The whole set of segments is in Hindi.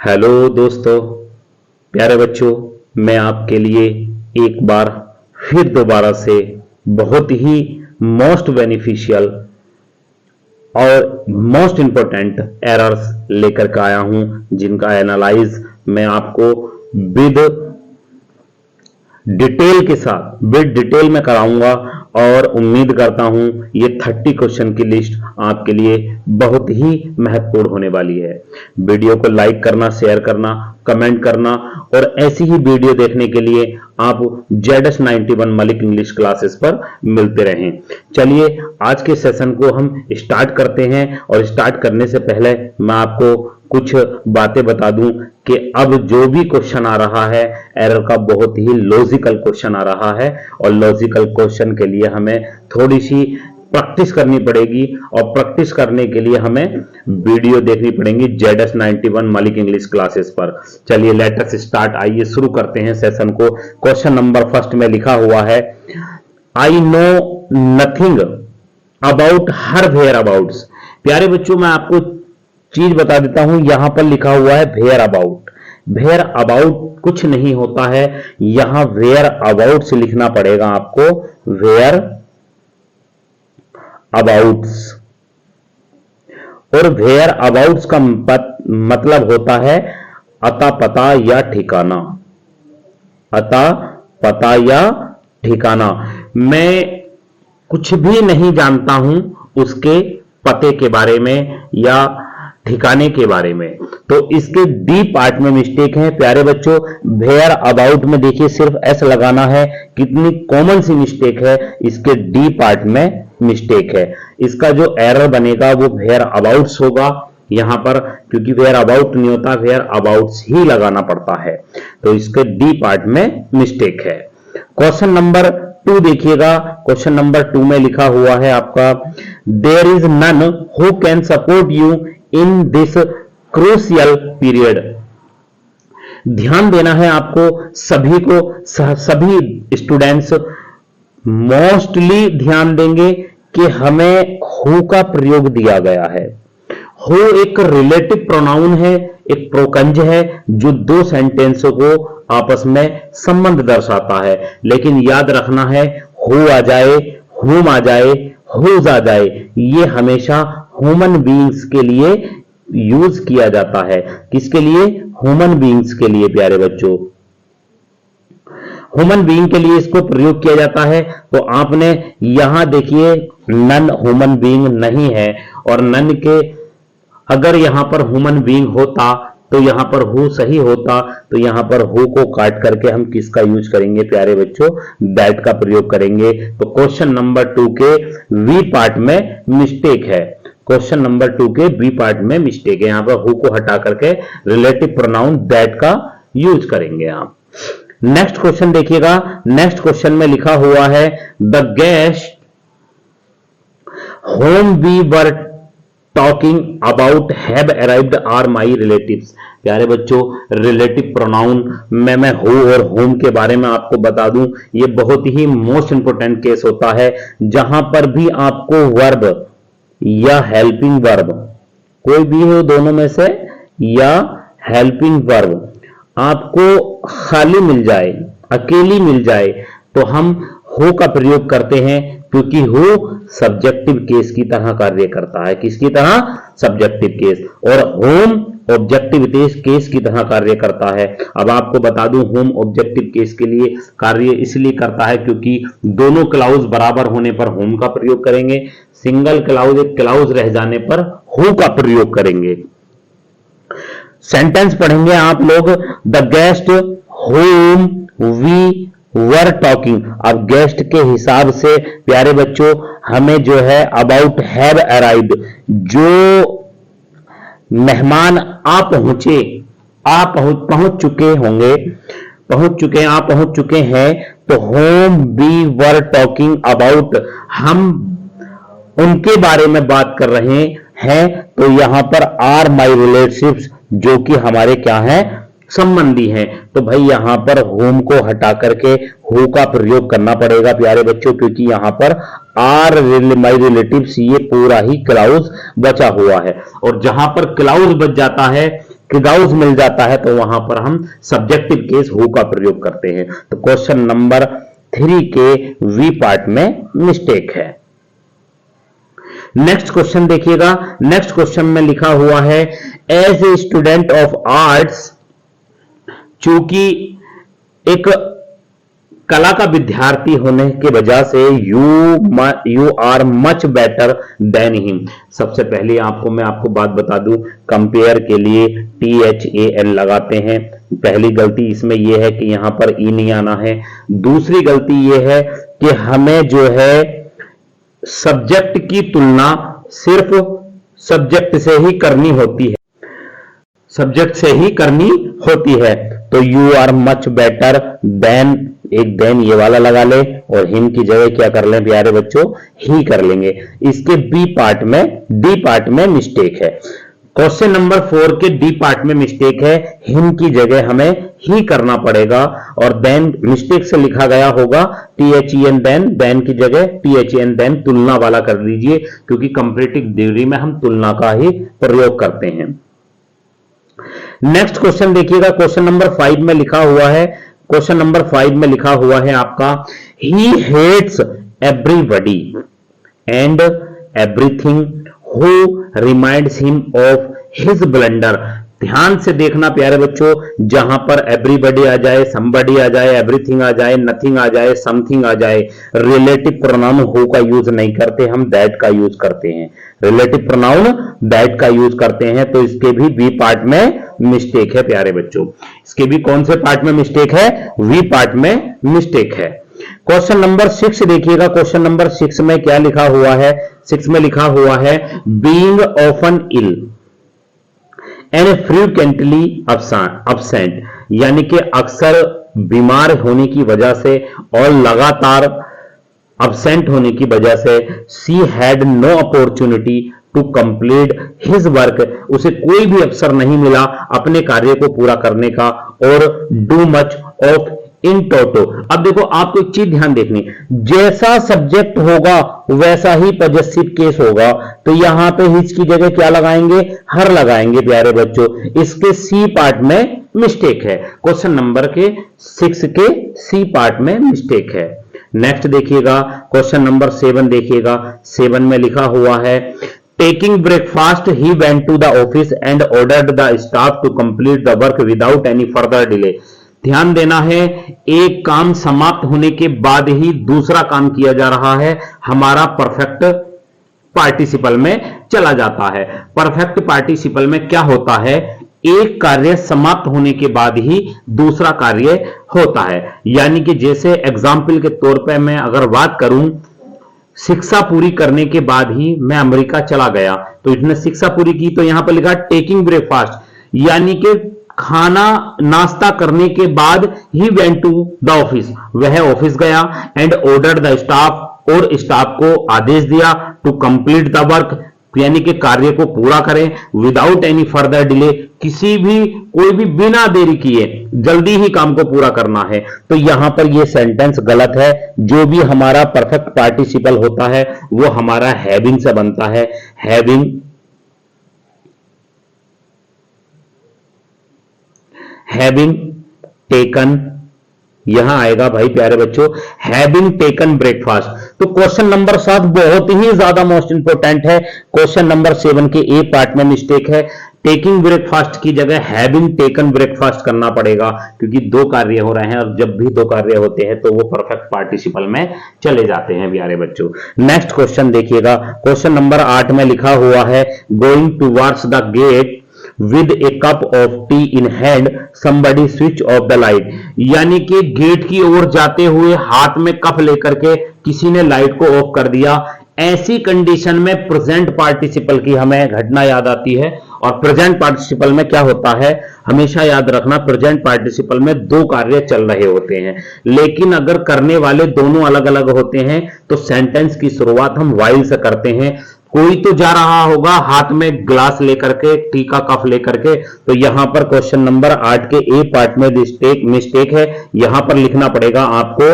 हेलो दोस्तों, प्यारे बच्चों, मैं आपके लिए एक बार फिर दोबारा से बहुत ही मोस्ट बेनिफिशियल और मोस्ट इंपॉर्टेंट एरर्स लेकर के आया हूं, जिनका एनालाइज मैं आपको विद डिटेल के साथ विद डिटेल में कराऊंगा। और उम्मीद करता हूं ये 30 क्वेश्चन की लिस्ट आपके लिए बहुत ही महत्वपूर्ण होने वाली है। वीडियो को लाइक करना, शेयर करना, कमेंट करना और ऐसी ही वीडियो देखने के लिए आप ZS91 मलिक इंग्लिश क्लासेस पर मिलते रहें। चलिए आज के सेशन को हम स्टार्ट करते हैं और स्टार्ट करने से पहले मैं आपको कुछ बातें बता दूं कि अब जो भी क्वेश्चन आ रहा है एरर का बहुत ही लॉजिकल क्वेश्चन आ रहा है और लॉजिकल क्वेश्चन के लिए हमें थोड़ी सी प्रैक्टिस करनी पड़ेगी और प्रैक्टिस करने के लिए हमें वीडियो देखनी पड़ेगी ZS91 मलिक इंग्लिश क्लासेस पर। चलिए लेट अस स्टार्ट, आइए शुरू करते हैं सेशन को। क्वेश्चन नंबर फर्स्ट में लिखा हुआ है, I know nothing about her whereabouts. प्यारे बच्चों, मैं आपको चीज बता देता हूं, यहां पर लिखा हुआ है वेयर अबाउट। वेयर अबाउट कुछ नहीं होता है, यहां वेयर अबाउट से लिखना पड़ेगा आपको, वेयर अबाउट्स। और वेयर अबाउट्स का मतलब होता है अता पता या ठिकाना, अता पता या ठिकाना। मैं कुछ भी नहीं जानता हूं उसके पते के बारे में या ठिकाने के बारे में, तो इसके डी पार्ट में मिस्टेक है। प्यारे बच्चों, वेयर अबाउट में देखिए सिर्फ एस लगाना है, कितनी कॉमन सी मिस्टेक है, इसके डी पार्ट में मिस्टेक है। इसका जो एरर बनेगा वो वेयर अबाउट्स होगा यहां पर, क्योंकि वेयर अबाउट नहीं होता, वेयर अबाउट्स ही लगाना पड़ता है, तो इसके डी पार्ट में मिस्टेक है। क्वेश्चन नंबर 2 देखिएगा। क्वेश्चन नंबर 2 में लिखा हुआ है आपका, there is none who can support you in this crucial period. ध्यान देना है आपको, सभी को, सभी स्टूडेंट्स मोस्टली ध्यान देंगे कि हमें हु का प्रयोग दिया गया है। हु एक रिलेटिव प्रोनाउन है, एक प्रोकंज है जो दो सेंटेंसों को आपस में संबंध दर्शाता है। लेकिन याद रखना है, हु आ जाए, हुम आ जाए, हुज आ जाए, ये हमेशा ह्यूमन बीइंग्स के लिए यूज किया जाता है। किसके लिए? ह्यूमन बीइंग्स के लिए। प्यारे बच्चों, ह्यूमन बीइंग के लिए इसको प्रयोग किया जाता है। तो आपने यहां देखिए नन ह्यूमन बीइंग नहीं है, और नन के अगर यहां पर ह्यूमन बीइंग होता तो यहां पर हु सही होता, तो यहां पर हु को काट करके हम किसका यूज करेंगे प्यारे बच्चों? दैट का प्रयोग करेंगे। तो क्वेश्चन नंबर 2 के वी पार्ट में मिस्टेक है। क्वेश्चन नंबर 2 के बी पार्ट में मिस्टेक है, यहां पर हु को हटा करके रिलेटिव प्रोनाउन दैट का यूज करेंगे आप। नेक्स्ट क्वेश्चन देखिएगा। नेक्स्ट क्वेश्चन में लिखा हुआ है, the guest home we were talking about have arrived are my relatives. प्यारे बच्चों, रिलेटिव प्रोनाउन में मैं हु और होम के बारे में आपको बता दूं, ये बहुत ही मोस्ट इंपोर्टेंट केस होता है, जहां पर भी आपको वर्ब या हेल्पिंग वर्ब, कोई भी हो दोनों में से, या हेल्पिंग वर्ब आपको खाली मिल जाए, अकेली मिल जाए, तो हम हु का प्रयोग करते हैं, क्योंकि हु सब्जेक्टिव केस की तरह कार्य करता है। किसकी तरह? Subjective case. और होम ऑब्जेक्टिव केस की तरह कार्य करता है। अब आपको बता दूं, होम ऑब्जेक्टिव केस के लिए कार्य इसलिए करता है क्योंकि दोनों क्लाउज बराबर होने पर होम का प्रयोग करेंगे, सिंगल क्लाउज, एक क्लाउज रह जाने पर हु का प्रयोग करेंगे। सेंटेंस पढ़ेंगे आप लोग, the guest home we were talking. अब गेस्ट के हिसाब से प्यारे बच्चों हमें जो है अबाउट हैव अराइव्ड, जो मेहमान आ पहुंचे, पहुंच चुके होंगे, पहुंच चुके हैं, आप पहुंच चुके हैं, तो home we were talking about, हम उनके बारे में बात कर रहे हैं, तो यहां पर आर माई रिलेटिव्स, जो कि हमारे क्या हैं? संबंधी हैं। तो भाई यहां पर होम को हटा करके हु का प्रयोग करना पड़ेगा प्यारे बच्चों, क्योंकि यहां पर आर माई रिलेटिव्स ये पूरा ही क्लाउज बचा हुआ है। और जहां पर क्लाउज बच जाता है क्राउज मिल जाता है तो वहां पर हम सब्जेक्टिव केस हु का प्रयोग करते हैं। तो क्वेश्चन नंबर 3 के वी पार्ट में मिस्टेक है। नेक्स्ट क्वेश्चन देखिएगा। नेक्स्ट क्वेश्चन में लिखा हुआ है as a student of arts, चूंकि एक कला का विद्यार्थी होने के वजह से you are much better than him. सबसे पहले मैं आपको बात बता दूं, कंपेयर के लिए THAN लगाते हैं। पहली गलती इसमें यह है कि यहां पर ई नहीं आना है। दूसरी गलती यह है कि हमें जो है सब्जेक्ट की तुलना सिर्फ सब्जेक्ट से ही करनी होती है, सब्जेक्ट से ही करनी होती है। तो you are much better than, एक देन ये वाला लगा ले और हिम की जगह क्या कर लें प्यारे बच्चों, ही कर लेंगे। इसके डी पार्ट में मिस्टेक है। क्वेश्चन नंबर 4 के डी पार्ट में मिस्टेक है, हिम की जगह हमें ही करना पड़ेगा और देन मिस्टेक से लिखा गया होगा THEN देन की जगह THEN देन तुलना वाला कर दीजिए, क्योंकि कंपैरेटिव डिग्री में हम तुलना का ही प्रयोग करते हैं। नेक्स्ट क्वेश्चन देखिएगा। क्वेश्चन नंबर 5 में लिखा हुआ है, क्वेश्चन नंबर 5 में लिखा हुआ है आपका he hates everybody and everything who reminds him of his blunder. ध्यान से देखना प्यारे बच्चों, जहां पर एवरीबॉडी आ जाए, समबडी आ जाए, एवरीथिंग आ जाए, नथिंग आ जाए, समथिंग आ जाए, रिलेटिव प्रोनाउन हु का यूज नहीं करते, हम दैट का यूज करते हैं। रिलेटिव प्रोनाउन दैट का यूज करते हैं। तो इसके भी बी पार्ट में मिस्टेक है प्यारे बच्चों। इसके भी कौन से पार्ट में मिस्टेक है, वी पार्ट में मिस्टेक है। क्वेश्चन नंबर 6 देखिएगा। क्वेश्चन नंबर 6 में क्या लिखा हुआ है, 6 में लिखा हुआ है being often ill and frequently absent, यानी कि अक्सर बीमार होने की वजह से और लगातार absent होने की वजह से she had no opportunity to complete his work, उसे कोई भी अवसर नहीं मिला अपने कार्य को पूरा करने का, और डू मच ऑफ इन टोटो। अब देखो आपको एक चीज ध्यान देखनी, जैसा सब्जेक्ट होगा वैसा ही पॉजेसिव केस होगा। तो यहां पे हिज की जगह क्या लगाएंगे, हर लगाएंगे प्यारे बच्चों। इसके सी पार्ट में मिस्टेक है। क्वेश्चन नंबर के 6 के सी पार्ट में मिस्टेक है। नेक्स्ट देखिएगा, क्वेश्चन नंबर 7 देखिएगा। 7 में लिखा हुआ है taking breakfast he went to the office and ordered the staff to complete the work without any further delay. ध्यान देना है, एक काम समाप्त होने के बाद ही दूसरा काम किया जा रहा है, हमारा परफेक्ट पार्टिसिपल में चला जाता है। परफेक्ट पार्टिसिपल में क्या होता है, एक कार्य समाप्त होने के बाद ही दूसरा कार्य होता है। यानी कि जैसे एग्जाम्पल के तौर पे मैं अगर बात करूं, शिक्षा पूरी करने के बाद ही मैं अमेरिका चला गया, तो इसने शिक्षा पूरी की, तो यहां पर लिखा टेकिंग ब्रेकफास्ट, यानी कि खाना नाश्ता करने के बाद ही वेंट टू द ऑफिस, वह ऑफिस गया, एंड ऑर्डर्ड द स्टाफ, और स्टाफ को आदेश दिया टू कंप्लीट द वर्क, यानी कि कार्य को पूरा करें, विदाउट एनी फर्दर डिले, कोई भी बिना देरी किए जल्दी ही काम को पूरा करना है। तो यहां पर यह सेंटेंस गलत है। जो भी हमारा परफेक्ट पार्टिसिपल होता है वो हमारा हैविंग से बनता है। हैविंग टेकन, यहां आएगा भाई प्यारे बच्चों, हैविंग टेकन ब्रेकफास्ट। तो क्वेश्चन नंबर 7 बहुत ही ज्यादा मोस्ट इंपोर्टेंट है। क्वेश्चन नंबर 7 के ए पार्ट में मिस्टेक है, टेकिंग ब्रेकफास्ट की जगह हैविंग टेकन ब्रेकफास्ट करना पड़ेगा, क्योंकि दो कार्य हो रहे हैं और जब भी दो कार्य होते हैं तो वो परफेक्ट पार्टिसिपल में चले जाते हैं प्यारे बच्चों। नेक्स्ट क्वेश्चन देखिएगा। क्वेश्चन नंबर 8 में लिखा हुआ है going towards the gate with a cup of tea in hand somebody switch off the light, यानी कि गेट की ओर जाते हुए हाथ में कप लेकर के किसी ने लाइट को ऑफ कर दिया। ऐसी कंडीशन में प्रेजेंट पार्टिसिपल की हमें घटना याद आती है, और प्रेजेंट पार्टिसिपल में क्या होता है, हमेशा याद रखना, प्रेजेंट पार्टिसिपल में दो कार्य चल रहे होते हैं, लेकिन अगर करने वाले दोनों अलग अलग होते हैं तो सेंटेंस की शुरुआत हम व्हाइल से करते हैं। कोई तो जा रहा होगा हाथ में ग्लास लेकर के, टी का कप लेकर के, तो यहां पर क्वेश्चन नंबर 8 के ए पार्ट में मिस्टेक है। यहां पर लिखना पड़ेगा आपको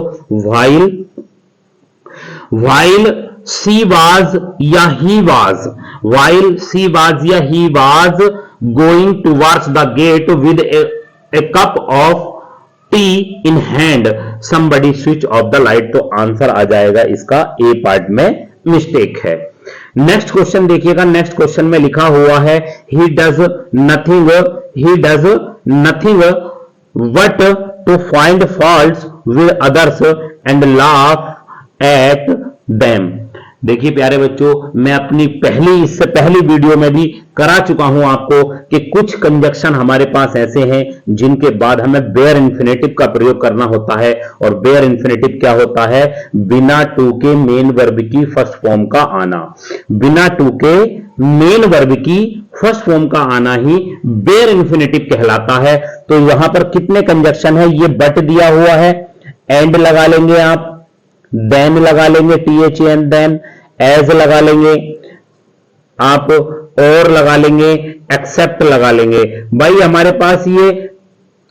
व्हाइल सी वाज या he was, while she was या he was going towards the gate with a cup of tea in hand, somebody switch off the light. तो आंसर आ जाएगा इसका ए पार्ट में मिस्टेक है। नेक्स्ट क्वेश्चन देखिएगा, नेक्स्ट क्वेश्चन में लिखा हुआ है he does nothing but to find faults with others and laugh at them. देखिए प्यारे बच्चों, मैं अपनी इससे पहली वीडियो में भी करा चुका हूं आपको कि कुछ कंजक्शन हमारे पास ऐसे हैं जिनके बाद हमें बेयर इंफिनिटिव का प्रयोग करना होता है। और बेयर इंफिनिटिव क्या होता है? बिना टू के मेन वर्ब की फर्स्ट फॉर्म का आना। बिना टू के मेन वर्ब की फर्स्ट फॉर्म का आना ही बेयर इंफिनिटिव कहलाता है। तो यहां पर कितने कंजक्शन है? ये बट दिया हुआ है, एंड लगा लेंगे आप, देन लगा लेंगे THEN देन, एज लगा लेंगे आप, और लगा लेंगे, एक्सेप्ट लगा लेंगे। भाई हमारे पास ये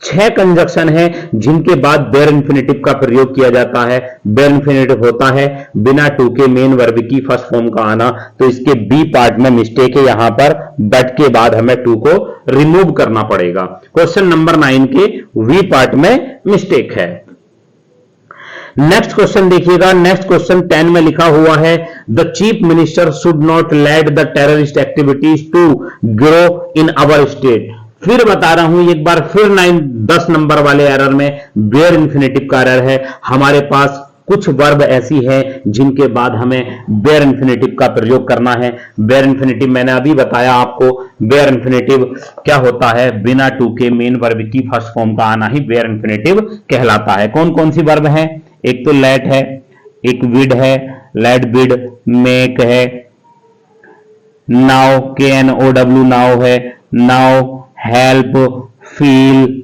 6 कंजक्शन है जिनके बाद बेयर इंफिनिटिव का प्रयोग किया जाता है। बेयर इंफिनिटिव होता है बिना टू के मेन वर्ब की फर्स्ट फॉर्म का आना। तो इसके बी पार्ट में मिस्टेक है, यहां पर बट के बाद हमें टू को रिमूव करना पड़ेगा। क्वेश्चन नंबर 9 के वी पार्ट में मिस्टेक है। नेक्स्ट क्वेश्चन देखिएगा, नेक्स्ट क्वेश्चन 10 में लिखा हुआ है the chief minister should not let the terrorist activities to grow in our state. फिर बता रहा हूं एक बार फिर 10 नंबर वाले एरर में बेयर इंफिनिटिव का एरर है। हमारे पास कुछ वर्ब ऐसी है जिनके बाद हमें बेयर इंफिनिटिव का प्रयोग करना है। बेयर इंफिनिटिव मैंने अभी बताया आपको, बेयर इंफिनिटिव क्या होता है? बिना टू के मेन वर्ब की फर्स्ट फॉर्म का आना ही बेयर इंफिनिटिव कहलाता है। कौन कौन सी वर्ब है? एक तो लेट है, एक विड है, लेट बिड, मेक है, नाउ KNOW नाउ है, know, help, feel,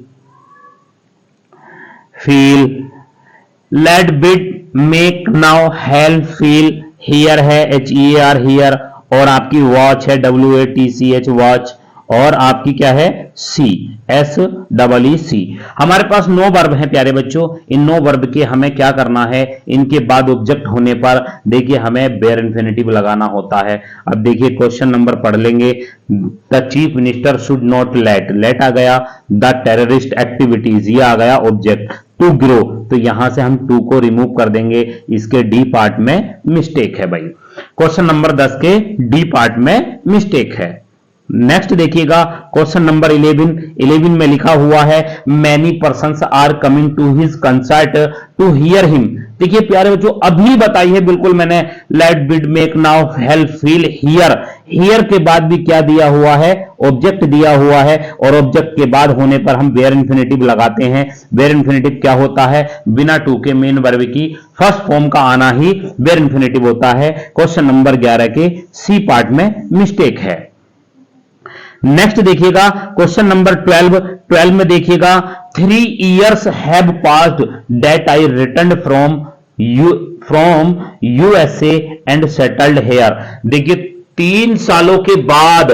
let bid, make, know, help, feel, hear है HEAR हियर, और आपकी वॉच है WATCH वॉच, और आपकी क्या है? SEEC। हमारे पास 9 वर्ब हैं प्यारे बच्चों। इन 9 वर्ब के हमें क्या करना है? इनके बाद ऑब्जेक्ट होने पर देखिए हमें बेयर इंफिनिटिव लगाना होता है। अब देखिए क्वेश्चन नंबर पढ़ लेंगे। The chief minister should not late आ गया, द टेररिस्ट एक्टिविटीज ये आ गया ऑब्जेक्ट, टू ग्रो, तो यहां से हम टू को रिमूव कर देंगे। इसके डी पार्ट में मिस्टेक है भाई। क्वेश्चन नंबर 10 के डी पार्ट में मिस्टेक है। नेक्स्ट देखिएगा क्वेश्चन नंबर 11 में लिखा हुआ है many persons are coming to his concert to hear him. देखिए प्यारे बच्चों, अभी बताई है बिल्कुल मैंने, let bid, make, know, help, feel, hear के बाद भी क्या दिया हुआ है? ऑब्जेक्ट दिया हुआ है, और ऑब्जेक्ट के बाद होने पर हम बेयर इंफिनिटिव लगाते हैं। बेयर इंफिनिटिव क्या होता है? बिना टू के मेन वर्ब की फर्स्ट फॉर्म का आना ही बेयर इंफिनिटिव होता है। क्वेश्चन नंबर 11 के सी पार्ट में मिस्टेक है। नेक्स्ट देखिएगा क्वेश्चन नंबर 12 में देखिएगा 3 years have passed that I returned from USA and settled here। देखिए 3 सालों के बाद,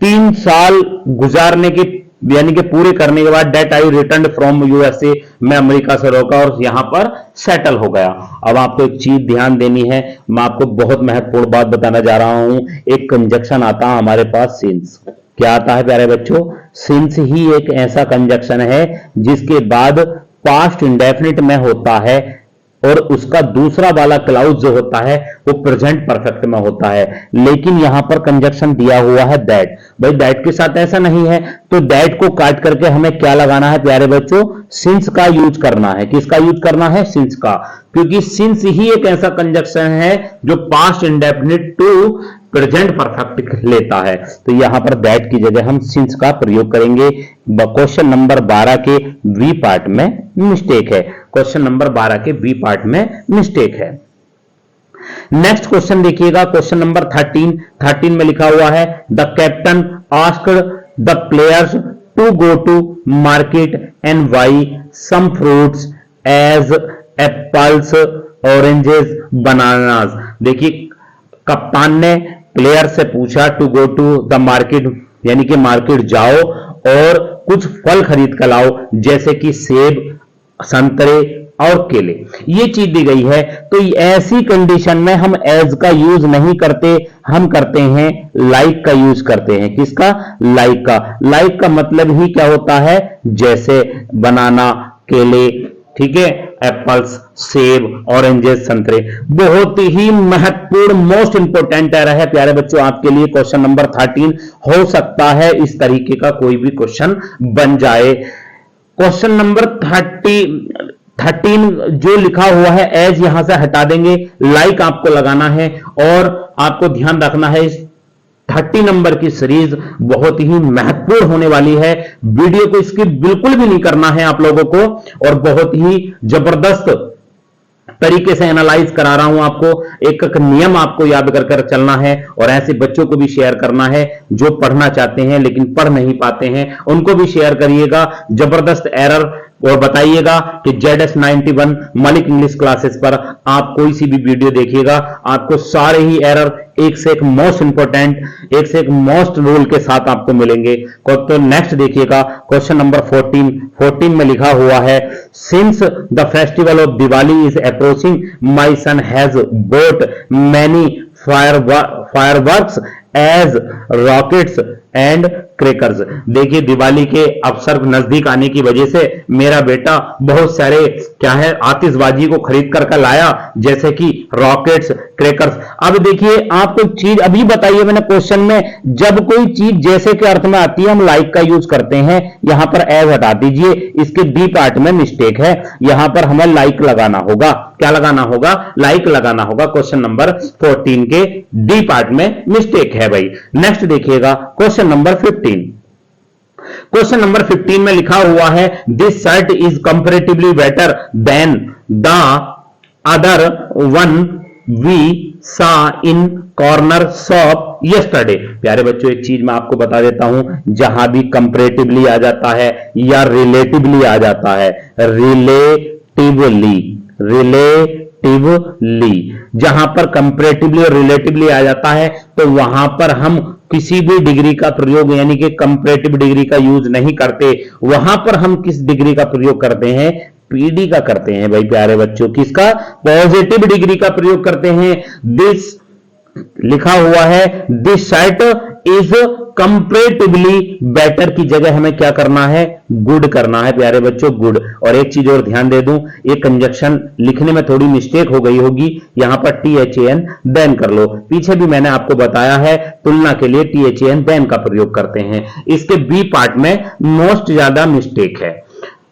3 साल गुजारने के यानी कि पूरे करने के बाद date I return from USA, मैं अमेरिका से रोका और यहां पर सेटल हो गया। अब आपको एक चीज ध्यान देनी है, मैं आपको बहुत महत्वपूर्ण बात बताना जा रहा हूं। एक कंजक्शन आता है हमारे पास सिंस। क्या आता है प्यारे बच्चों? सिंस ही एक ऐसा कंजक्शन है जिसके बाद पास्ट इंडेफिनिट में होता है और उसका दूसरा वाला क्लाउज जो होता है वो प्रेजेंट परफेक्ट में होता है। लेकिन यहां पर कंजक्शन दिया हुआ है दैट। भाई दैट के साथ ऐसा नहीं है, तो दैट को काट करके हमें क्या लगाना है प्यारे बच्चों? सिंस का यूज करना है। किसका यूज करना है? सिंस का, क्योंकि सिंस ही एक ऐसा कंजक्शन है जो past indefinite to present perfect लेता है। तो यहां पर दैट की जगह हम सिंस का प्रयोग करेंगे। क्वेश्चन नंबर 12 के वी पार्ट में मिस्टेक है। क्वेश्चन नंबर 12 के बी पार्ट में मिस्टेक है। नेक्स्ट क्वेश्चन देखिएगा, क्वेश्चन नंबर 13 में लिखा हुआ है the captain asked the players to go to market and buy some fruits as apples, oranges, bananas. देखिए कप्तान ने प्लेयर से पूछा to go to the market, यानी कि मार्केट जाओ और कुछ फल खरीद कर लाओ, जैसे कि सेब, संतरे, और केले, ये चीज दी गई है। तो ऐसी कंडीशन में हम एज का यूज नहीं करते, हम करते हैं लाइक का यूज करते हैं। किसका? लाइक का। लाइक का मतलब ही क्या होता है? जैसे बनाना, केले, ठीक है, एप्पल्स, सेब, ऑरेंजेस, संतरे। बहुत ही महत्वपूर्ण मोस्ट इंपोर्टेंट एरर है प्यारे बच्चों आपके लिए। क्वेश्चन नंबर 13 हो सकता है इस तरीके का कोई भी क्वेश्चन बन जाए। क्वेश्चन नंबर 13 जो लिखा हुआ है एज यहां से हटा देंगे, लाइक आपको लगाना है। और आपको ध्यान रखना है इस 30 नंबर की सीरीज बहुत ही महत्वपूर्ण होने वाली है। वीडियो को इसकी बिल्कुल भी नहीं करना है आप लोगों को, और बहुत ही जबरदस्त तरीके से एनालाइज करा रहा हूं आपको। एक एक नियम आपको याद कर कर चलना है, और ऐसे बच्चों को भी शेयर करना है जो पढ़ना चाहते हैं लेकिन पढ़ नहीं पाते हैं, उनको भी शेयर करिएगा। जबरदस्त एरर और बताइएगा कि ZS91 मलिक इंग्लिश क्लासेस पर आप कोई सी भी वीडियो देखिएगा, आपको सारे ही एरर एक से एक मोस्ट इंपोर्टेंट, एक से एक मोस्ट रूल के साथ आपको मिलेंगे। तो नेक्स्ट देखिएगा क्वेश्चन नंबर 14 में लिखा हुआ है, since the festival of Diwali is approaching my son has bought many fireworks as rockets and crackers. देखिए दिवाली के अवसर नजदीक आने की वजह से मेरा बेटा बहुत सारे क्या है आतिशबाजी को खरीद कर लाया, जैसे कि रॉकेट्स, क्रैकर्स। अब देखिए आपको चीज अभी बताइए मैंने क्वेश्चन में, जब कोई चीज जैसे के अर्थ में आती है हम लाइक का यूज करते हैं। यहां पर एज हटा दीजिए, इसके बी पार्ट में मिस्टेक है, यहां पर हमें लाइक लगाना होगा। क्या लगाना होगा? लाइक लगाना होगा। क्वेश्चन नंबर 14 के डी पार्ट में मिस्टेक है भाई। नेक्स्ट देखिएगा क्वेश्चन नंबर 15। क्वेश्चन नंबर 15 में लिखा हुआ है, this shirt is comparatively better than the other one we saw in corner shop yesterday. प्यारे बच्चों एक चीज मैं आपको बता देता हूं, जहां भी कंपैरेटिवली आ जाता है या रिलेटिवली आ जाता है, रिलेटिवली जहां पर कंपैरेटिवली और रिलेटिवली आ जाता है तो वहां पर हम किसी भी डिग्री का प्रयोग यानी कि कंपैरेटिव डिग्री का यूज नहीं करते। वहां पर हम किस डिग्री का प्रयोग करते हैं? पीडी का करते हैं भाई प्यारे बच्चों। किसका? पॉजिटिव डिग्री का प्रयोग करते हैं। दिस लिखा हुआ है, this shirt is comparatively better की जगह हमें क्या करना है? गुड करना है प्यारे बच्चों, गुड। और एक चीज और ध्यान दे दूं, ये कंजक्शन लिखने में थोड़ी मिस्टेक हो गई होगी, यहां पर THAN बैन कर लो। पीछे भी मैंने आपको बताया है तुलना के लिए THAN बैन का प्रयोग करते हैं। इसके बी पार्ट में मोस्ट ज्यादा मिस्टेक है,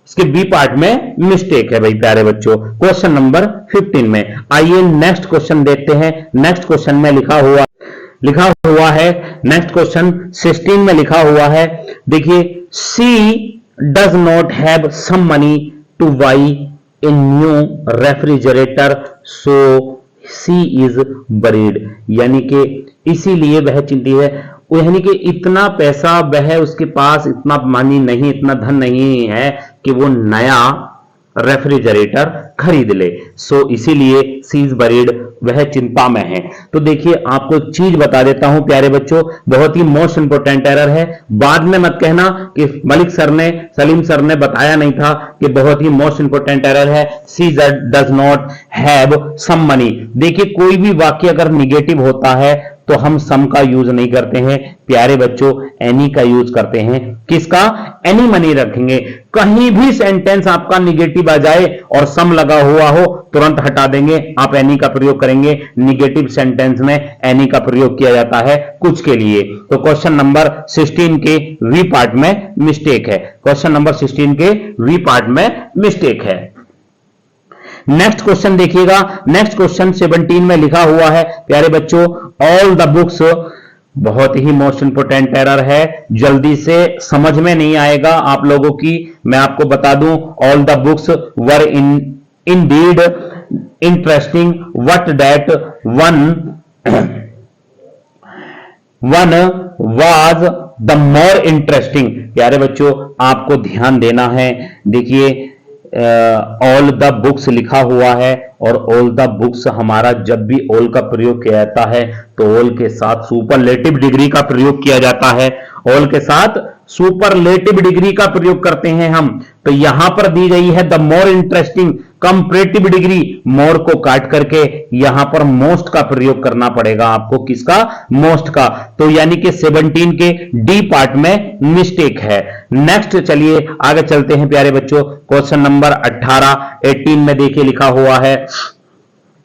इसके बी पार्ट में मिस्टेक है भाई प्यारे बच्चों। क्वेश्चन नंबर 15 में आइए नेक्स्ट क्वेश्चन देखते हैं। नेक्स्ट क्वेश्चन में लिखा हुआ है नेक्स्ट क्वेश्चन 16 में लिखा हुआ है, देखिए, she does not have some money to buy a new refrigerator so she is buried. यानी कि इसीलिए वह चिंतित है, यानी कि इतना पैसा वह उसके पास इतना मनी नहीं, इतना धन नहीं है कि वो नया रेफ्रिजरेटर खरीद ले। सो इसीलिए सी इज बरीड, वह चिंता में है। तो देखिए आपको एक चीज बता देता हूं प्यारे बच्चों, बहुत ही मोस्ट इंपोर्टेंट एरर है। बाद में मत कहना कि सलीम सर ने बताया नहीं था कि बहुत ही मोस्ट इंपोर्टेंट एरर है। She does not have some money. देखिए कोई भी वाक्य अगर निगेटिव होता है तो हम सम का यूज नहीं करते हैं प्यारे बच्चों, एनी का यूज करते हैं। किसका? एनी मनी रखेंगे। कहीं भी सेंटेंस आपका निगेटिव आ जाए और सम लगा हुआ हो तुरंत हटा देंगे, आप एनी का प्रयोग करेंगे। निगेटिव सेंटेंस में एनी का प्रयोग किया जाता है कुछ के लिए। तो क्वेश्चन नंबर 16 के वी पार्ट में मिस्टेक है। क्वेश्चन नंबर 16 के वी पार्ट में मिस्टेक है। नेक्स्ट क्वेश्चन देखिएगा, नेक्स्ट क्वेश्चन 17 में लिखा हुआ है प्यारे बच्चों, ऑल द बुक्स, बहुत ही मोस्ट इंपोर्टेंट एरर है, जल्दी से समझ में नहीं आएगा आप लोगों की। मैं आपको बता दूं, all the books were Indeed interesting what that one was the more interesting. प्यारे बच्चों आपको ध्यान देना है, देखिए ऑल द बुक्स लिखा हुआ है और ऑल द बुक्स हमारा जब भी ऑल का प्रयोग किया जाता है तो ऑल के साथ सुपरलेटिव डिग्री का प्रयोग किया जाता है। ऑल के साथ सुपरलेटिव डिग्री का प्रयोग करते हैं हम। तो यहां पर दी गई है the more interesting, comparative degree more को काट करके यहां पर मोस्ट का प्रयोग करना पड़ेगा आपको। किसका? मोस्ट का। तो यानी कि 17 के डी पार्ट में मिस्टेक है। नेक्स्ट चलिए आगे चलते हैं प्यारे बच्चों। क्वेश्चन नंबर 18 में देखिए लिखा हुआ है,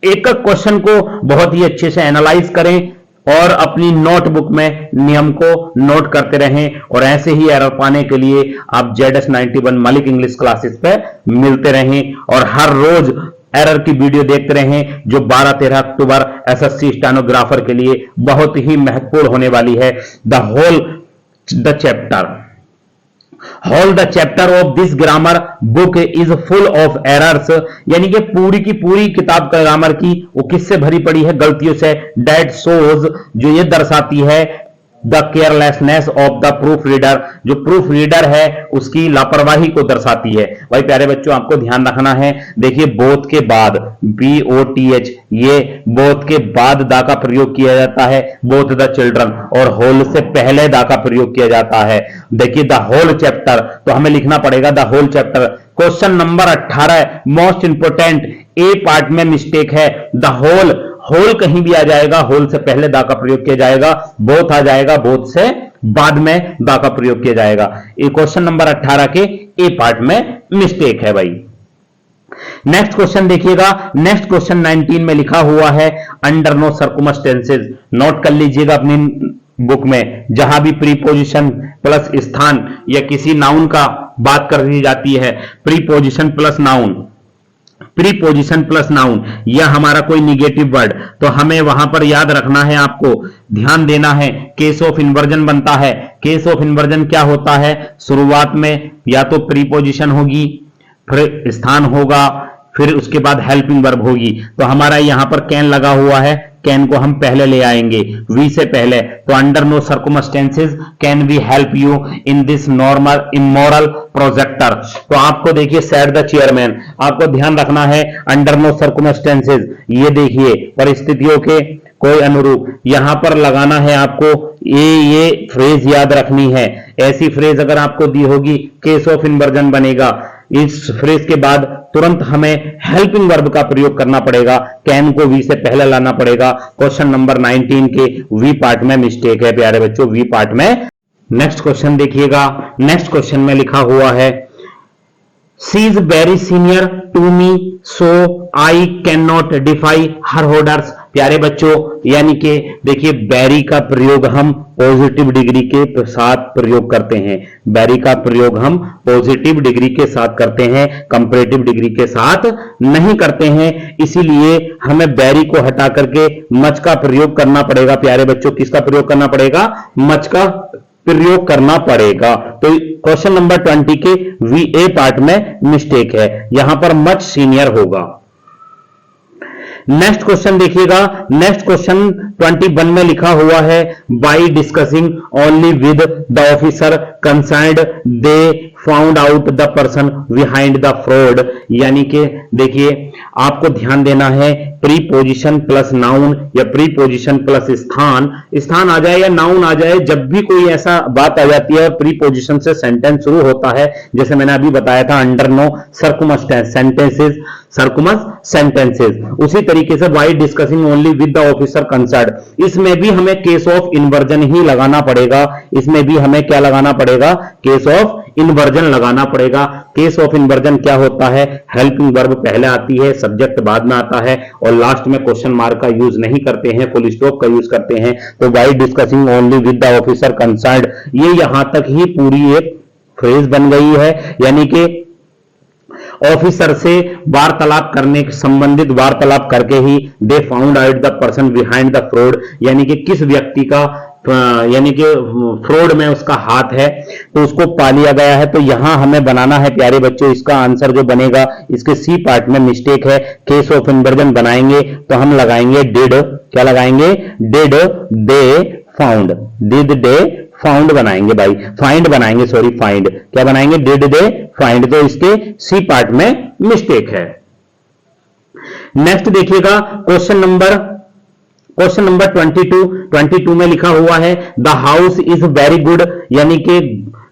एक एक क्वेश्चन को बहुत ही अच्छे से एनालाइज करें और अपनी नोटबुक में नियम को नोट करते रहें, और ऐसे ही एरर पाने के लिए आप ZS91 मलिक इंग्लिश क्लासेस पे मिलते रहें और हर रोज एरर की वीडियो देखते रहें, जो 12-13 अक्टूबर SSC स्टेनोग्राफर के लिए बहुत ही महत्वपूर्ण होने वाली है। The chapter of this grammar book is full of errors, यानी कि पूरी की पूरी किताब का ग्रामर की वो किससे भरी पड़ी है? गलतियों से। दैट शोज, जो ये दर्शाती है the carelessness of the proof reader, जो प्रूफ रीडर है उसकी लापरवाही को दर्शाती है। भाई प्यारे बच्चों आपको ध्यान रखना है, देखिए बोथ के बाद BOTH, ये बोथ के बाद दा का प्रयोग किया जाता है, बोथ द चिल्ड्रन, और होल से पहले दा का प्रयोग किया जाता है। देखिए द होल चैप्टर, तो हमें लिखना पड़ेगा the whole chapter. Question number 18 most important, A part में मिस्टेक है। द होल, होल कहीं भी आ जाएगा, होल से पहले दा का प्रयोग किया जाएगा, बोथ आ जाएगा, बोथ से बाद में दा का प्रयोग किया जाएगा। ये क्वेश्चन नंबर 18 के ए पार्ट में मिस्टेक है भाई। नेक्स्ट क्वेश्चन देखिएगा, नेक्स्ट क्वेश्चन 19 में लिखा हुआ है, अंडर नो सर्कमस्टेंसेस, नोट कर लीजिएगा अपनी बुक में, जहां भी प्रीपोजिशन प्लस स्थान या किसी नाउन का बात कर दी जाती है, preposition plus noun, preposition plus noun या हमारा कोई निगेटिव वर्ड, तो हमें वहां पर याद रखना है, आपको ध्यान देना है। केस ऑफ इन्वर्जन बनता है। केस ऑफ इन्वर्जन क्या होता है? शुरुआत में या तो प्रीपोजिशन होगी, फिर स्थान होगा, फिर उसके बाद हेल्पिंग वर्ब होगी। तो हमारा यहां पर कैन लगा हुआ है, कैन को हम पहले ले आएंगे वी से पहले। तो under no circumstances can we help you in this normal immoral projector. तो आपको देखिए सेड द चेयरमैन, आपको ध्यान रखना है अंडर नो सर्कमस्टेंसेस, ये देखिए परिस्थितियों के कोई अनुरूप यहां पर लगाना है आपको। ये फ्रेज याद रखनी है। ऐसी फ्रेज अगर आपको दी होगी, केस ऑफ इन्वर्जन बनेगा। इस फ्रेज के बाद तुरंत हमें हेल्पिंग वर्ब का प्रयोग करना पड़ेगा, कैन को वी से पहले लाना पड़ेगा। क्वेश्चन नंबर 19 के वी पार्ट में मिस्टेक है प्यारे बच्चों, वी पार्ट में। नेक्स्ट क्वेश्चन देखिएगा, नेक्स्ट क्वेश्चन में लिखा हुआ है, she is very senior to me so I can not defy her orders. प्यारे बच्चों यानी कि देखिए बैरी का प्रयोग हम पॉजिटिव डिग्री के साथ प्रयोग करते हैं। बैरी का प्रयोग हम पॉजिटिव डिग्री के साथ करते हैं, कंपैरेटिव डिग्री के साथ नहीं करते हैं। इसीलिए हमें बैरी को हटा करके मच का प्रयोग करना पड़ेगा प्यारे बच्चों। किसका प्रयोग करना पड़ेगा? मच का प्रयोग करना पड़ेगा। तो क्वेश्चन नंबर 20 के VA पार्ट में मिस्टेक है, यहां पर मच सीनियर होगा। नेक्स्ट क्वेश्चन देखिएगा, नेक्स्ट क्वेश्चन 21 में लिखा हुआ है, by discussing only with the officer concerned they found out the person behind the fraud. यानी कि देखिए आपको ध्यान देना है, प्रीपोजिशन प्लस नाउन या प्रीपोजिशन प्लस स्थान, स्थान आ जाए या नाउन आ जाए, जब भी कोई ऐसा बात आ जाती है प्रीपोजिशन से सेंटेंस शुरू होता है, जैसे मैंने अभी बताया था under no circumstances sentences, circumstances, उसी तरीके से why discussing only with the officer concerned, इसमें भी हमें केस ऑफ इन्वर्जन ही लगाना पड़ेगा। इसमें भी हमें क्या लगाना पड़ेगा? केस ऑफ इन्वर्जन लगाना पड़ेगा। केस ऑफ इन्वर्जन क्या होता है? हेल्पिंग वर्ब पहले आती है, सब्जेक्ट बाद में आता है, और लास्ट में क्वेश्चन मार्क का यूज नहीं करते हैं, फुल स्टॉप का यूज करते हैं। तो why discussing only with the officer concerned, ये यहां तक ही पूरी एक फ्रेज बन गई है। यानी कि ऑफिसर से वार्तालाप करने के संबंधित वार्तालाप करके ही they found out the person behind the fraud, यानी कि किस व्यक्ति का यानी कि फ्रॉड में उसका हाथ है, तो उसको पा लिया गया है। तो यहां हमें बनाना है प्यारे बच्चों, इसका आंसर जो बनेगा, इसके सी पार्ट में मिस्टेक है। केस ऑफ इन्वर्जन बनाएंगे तो हम लगाएंगे डिड, क्या लगाएंगे? Did they found, did they found बनाएंगे भाई, फाइंड बनाएंगे, सॉरी फाइंड, क्या बनाएंगे? Did they find. तो इसके सी पार्ट में मिस्टेक है। नेक्स्ट देखिएगा क्वेश्चन नंबर 22 में लिखा हुआ है, the house is very good, यानी कि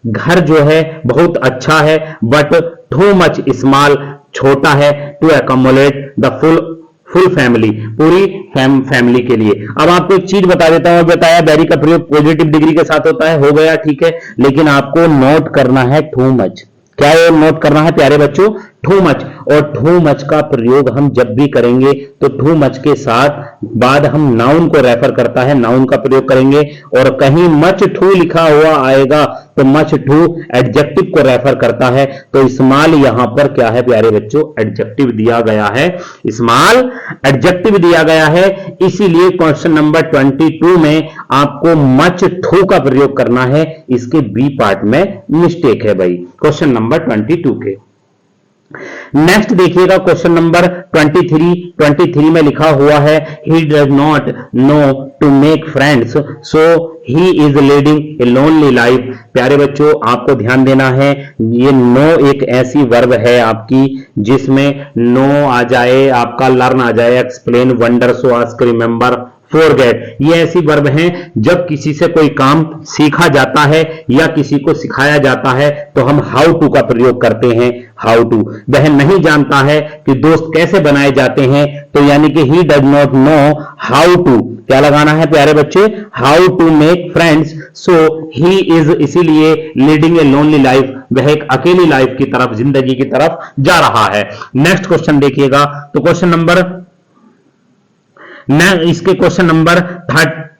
घर जो है बहुत अच्छा है, बट टू मच स्मॉल, छोटा है, to accommodate the full family, पूरी फैमिली के लिए। अब आपको एक चीज बता देता हूं, बताया वेरी का प्रयोग पॉजिटिव डिग्री के साथ होता है, हो गया ठीक है, लेकिन आपको नोट करना है टू मच। क्या ये नोट करना है प्यारे बच्चों? Too much. और टू मच का प्रयोग हम जब भी करेंगे तो टू मच के साथ बाद हम नाउन को रेफर करता है, नाउन का प्रयोग करेंगे। और कहीं मच टू लिखा हुआ आएगा तो मच टू एडजेक्टिव को रेफर करता है। तो स्मॉल यहां पर क्या है प्यारे बच्चों? एडजेक्टिव दिया गया है, स्मॉल एडजेक्टिव दिया गया है। इसीलिए क्वेश्चन नंबर 22 में आपको मच टू का प्रयोग करना है, इसके बी पार्ट में मिस्टेक है भाई, क्वेश्चन नंबर 22 के। नेक्स्ट देखिएगा क्वेश्चन नंबर 23 में लिखा हुआ है he does not know to make friends so he is leading a lonely life. प्यारे बच्चों आपको ध्यान देना है, ये नो एक ऐसी वर्ब है आपकी जिसमें नो आ जाए, आपका लर्न आ जाए, एक्सप्लेन, वंडर, सो, आस्क, रिमेंबर, फॉरगेट, ये ऐसी वर्ब हैं जब किसी से कोई काम सीखा जाता है या किसी को सिखाया जाता है तो हम हाउ टू का प्रयोग करते हैं। हाउ टू, वह नहीं जानता है कि दोस्त कैसे बनाए जाते हैं, तो यानी कि he does not know how to, क्या लगाना है प्यारे बच्चे? How to make friends, so he is, इसीलिए लीडिंग ए लोनली लाइफ, वह एक अकेली लाइफ की तरफ, जिंदगी की तरफ जा रहा है। नेक्स्ट क्वेश्चन देखिएगा, तो क्वेश्चन नंबर इसके क्वेश्चन नंबर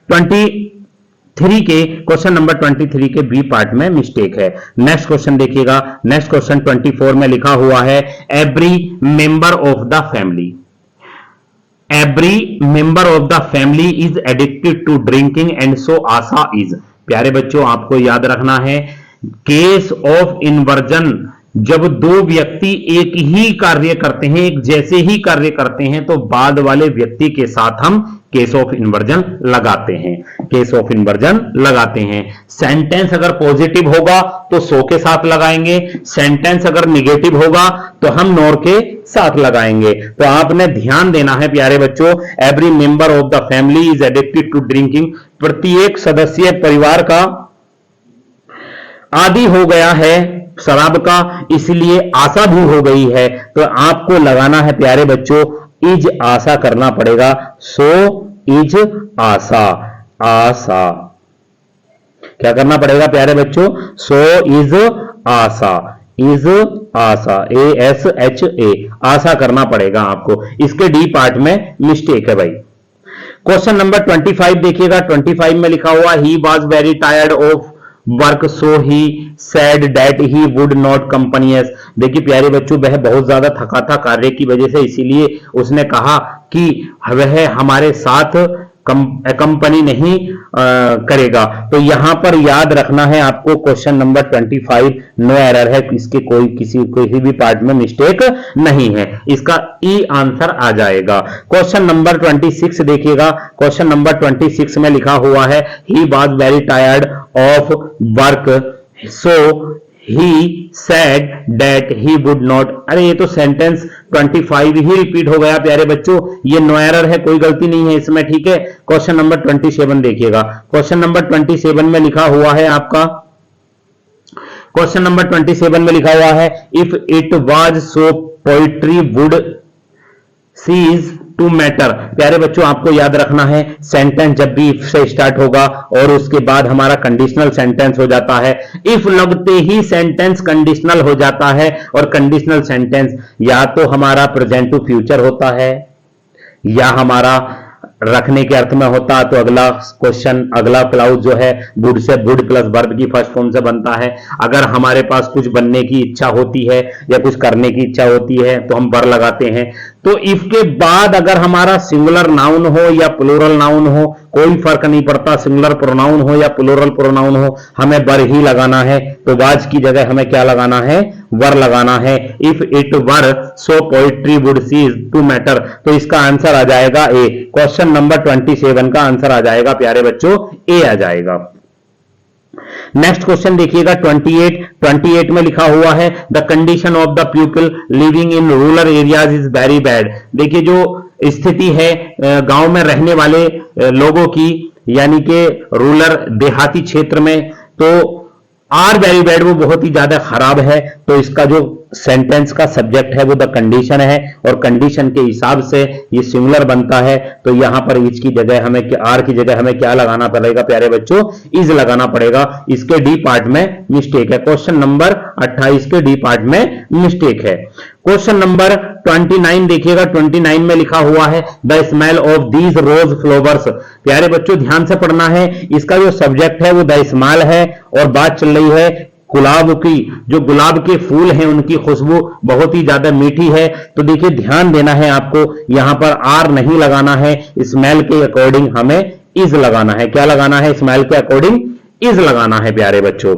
23 के क्वेश्चन नंबर 23 के बी पार्ट में मिस्टेक है। नेक्स्ट क्वेश्चन देखिएगा, नेक्स्ट क्वेश्चन 24 में लिखा हुआ है every member of the family, every member of the family is addicted to drinking and so Asha is. प्यारे बच्चों आपको याद रखना है, केस ऑफ इन्वर्जन, जब दो व्यक्ति एक ही कार्य करते हैं, एक जैसे ही कार्य करते हैं, तो बाद वाले व्यक्ति के साथ हम केस ऑफ इन्वर्जन लगाते हैं, केस ऑफ इन्वर्जन लगाते हैं। सेंटेंस अगर पॉजिटिव होगा तो सो के साथ लगाएंगे, सेंटेंस अगर निगेटिव होगा तो हम नॉर के साथ लगाएंगे। तो आपने ध्यान देना है प्यारे बच्चों, every member of the family is addicted to drinking, प्रत्येक सदस्य परिवार का आदी हो गया है शराब का, इसलिए आशा भी हो गई है। तो आपको लगाना है प्यारे बच्चों, इज आशा करना पड़ेगा, सो इज आशा, आशा क्या करना पड़ेगा प्यारे बच्चों? So is Asha, is Asha, ASHA, आशा करना पड़ेगा आपको। इसके डी पार्ट में मिस्टेक है भाई। क्वेश्चन नंबर 25 देखिएगा, 25 में लिखा हुआ he was very tired of work so he said that he would not company us. देखिए प्यारे बच्चों वह बहुत ज्यादा थका था कार्य की वजह से, इसीलिए उसने कहा कि वह हमारे साथ कंपनी नहीं करेगा। तो यहां पर याद रखना है आपको, क्वेश्चन नंबर 25 नो एरर है, इसके किसी भी पार्ट में मिस्टेक नहीं है, इसका ई आंसर आ जाएगा। क्वेश्चन नंबर 26 देखिएगा, क्वेश्चन नंबर 26 में लिखा हुआ है ही was very tired of work so he said that he would not. अरे ये तो सेंटेंस 25 ही रिपीट हो गया प्यारे बच्चों, ये नो एरर है, कोई गलती नहीं है इसमें, ठीक है। क्वेश्चन नंबर 27 देखिएगा, क्वेश्चन नंबर 27 में लिखा हुआ है आपका, क्वेश्चन नंबर 27 में लिखा हुआ है if it was so poetry would cease to matter. प्यारे बच्चों आपको याद रखना है, सेंटेंस जब भी इफ से स्टार्ट होगा और उसके बाद हमारा कंडीशनल सेंटेंस हो जाता है, इफ लगते ही सेंटेंस कंडीशनल हो जाता है, और कंडीशनल सेंटेंस या तो हमारा प्रेजेंट टू फ्यूचर होता है या हमारा रखने के अर्थ में होता। तो अगला क्वेश्चन, अगला क्लाउज जो है would say, would plus verb की फर्स्ट फॉर्म से बनता है। अगर हमारे पास कुछ बनने की इच्छा होती है या कुछ करने की इच्छा होती है तो हम वर लगाते हैं। तो इफ के बाद अगर हमारा सिंगुलर नाउन हो या प्लूरल नाउन हो, कोई फर्क नहीं पड़ता, सिंगुलर प्रोनाउन हो या प्लूरल प्रोनाउन हो, हमें वर ही लगाना है। तो वाज की जगह हमें क्या लगाना है? वर लगाना है। If it were so poetry would cease to matter, तो इसका आंसर आ जाएगा ए। क्वेश्चन नंबर 27 का आंसर आ जाएगा प्यारे बच्चों, ए आ जाएगा। नेक्स्ट क्वेश्चन देखिएगा 28 में लिखा हुआ है the condition of the people living in rural areas is very bad. देखिए जो स्थिति है गांव में रहने वाले लोगों की, यानी कि रूरल देहाती क्षेत्र में, तो आर वेरी बैड, वो बहुत ही ज्यादा खराब है। तो इसका जो सेंटेंस का सब्जेक्ट है वो द कंडीशन है, और कंडीशन के हिसाब से ये सिंगुलर बनता है। तो यहां पर इज की जगह हमें, आर की जगह हमें क्या लगाना पड़ेगा प्यारे बच्चों, इज लगाना पड़ेगा। इसके डी पार्ट में मिस्टेक है, क्वेश्चन नंबर 28 के डी पार्ट में मिस्टेक है। क्वेश्चन नंबर 29 देखिएगा, 29 में लिखा हुआ है the smell of these rose flowers. प्यारे बच्चों ध्यान से पढ़ना है, इसका जो सब्जेक्ट है वो द स्मेल है, और बात चल रही है गुलाब की। जो गुलाब के फूल हैं उनकी खुशबू बहुत ही ज्यादा मीठी है। तो देखिए ध्यान देना है आपको, यहां पर आर नहीं लगाना है, स्मेल के अकॉर्डिंग हमें इज लगाना है। क्या लगाना है, स्मेल के अकॉर्डिंग इज लगाना है प्यारे बच्चों।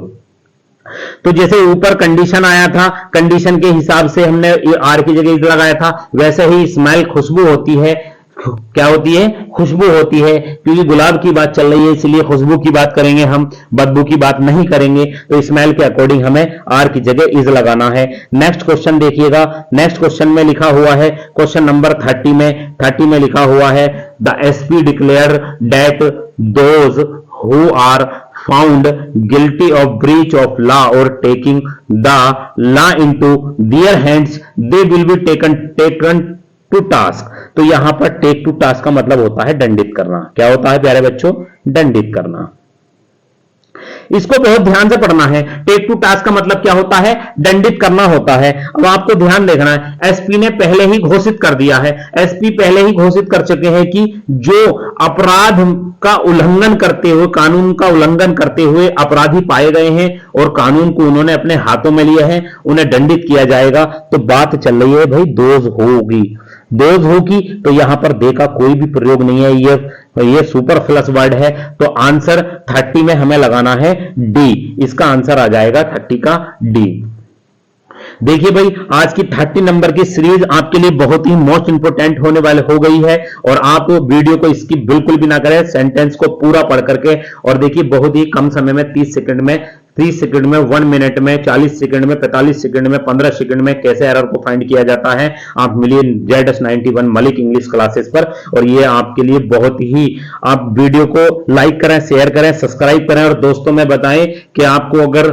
तो जैसे ऊपर कंडीशन आया था, कंडीशन के हिसाब से हमने आर की जगह इज लगाया था, वैसे ही स्मेल खुशबू होती है। क्या होती है, खुशबू होती है, क्योंकि गुलाब की बात चल रही है इसलिए खुशबू की बात करेंगे हम, बदबू की बात नहीं करेंगे। तो स्मेल के अकॉर्डिंग हमें आर की जगह इज लगाना है। नेक्स्ट क्वेश्चन देखिएगा, नेक्स्ट क्वेश्चन में लिखा हुआ है क्वेश्चन नंबर 30 में लिखा हुआ है the SP declare that those who are found guilty of breach of law or taking the law into their hands they will be taken to task। तो यहां पर टेक टू टास्क का मतलब होता है दंडित करना। क्या होता है प्यारे बच्चों, दंडित करना। इसको बहुत ध्यान से पढ़ना है। टेक टू टास्क का मतलब क्या होता है, दंडित करना होता है। अब आपको ध्यान देखना है, एसपी ने पहले ही घोषित कर दिया है, एसपी पहले ही घोषित कर चुके हैं कि जो अपराध का उल्लंघन करते हुए, कानून का उल्लंघन करते हुए अपराधी पाए गए हैं और कानून को उन्होंने अपने हाथों में लिया है, उन्हें दंडित किया जाएगा। तो बात चल रही है भाई दोज होगी, दोज होगी। तो यहां पर दे का कोई भी प्रयोग नहीं है, ये सुपरफ्लस वर्ड है। तो आंसर 30 में हमें लगाना है डी, इसका आंसर आ जाएगा 30 का डी। देखिए भाई आज की 30 नंबर की सीरीज आपके लिए बहुत ही मोस्ट इंपोर्टेंट होने वाले हो गई है, और आप वीडियो को स्किप बिल्कुल भी ना करें, सेंटेंस को पूरा पढ़ करके। और देखिए बहुत ही कम समय में 30 सेकंड में, 30 सेकंड में, 1 मिनट में, 40 सेकंड में, 45 सेकंड में, 15 सेकंड में कैसे एरर को फाइंड किया जाता है, आप मिलिए ZS91 मलिक इंग्लिश क्लासेस पर। और ये आपके लिए बहुत ही, आप वीडियो को लाइक करें, शेयर करें, सब्सक्राइब करें, और दोस्तों में बताएं कि आपको अगर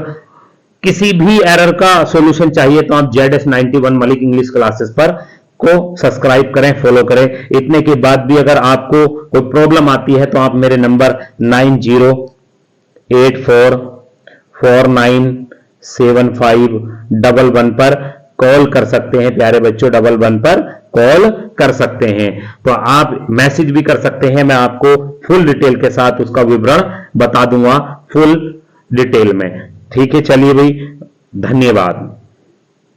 किसी भी एरर का सॉल्यूशन चाहिए तो आप ZS91 मलिक इंग्लिश क्लासेस पर को सब्सक्राइब करें, फॉलो करें। इतने के बाद भी अगर आपको कोई प्रॉब्लम आती है तो आप मेरे नंबर 9084497511 पर कॉल कर सकते हैं प्यारे बच्चों, 11 पर कॉल कर सकते हैं। तो आप मैसेज भी कर सकते हैं, मैं आपको फुल डिटेल के साथ उसका विवरण बता दूंगा फुल डिटेल में। ठीक है, चलिए भाई, धन्यवाद।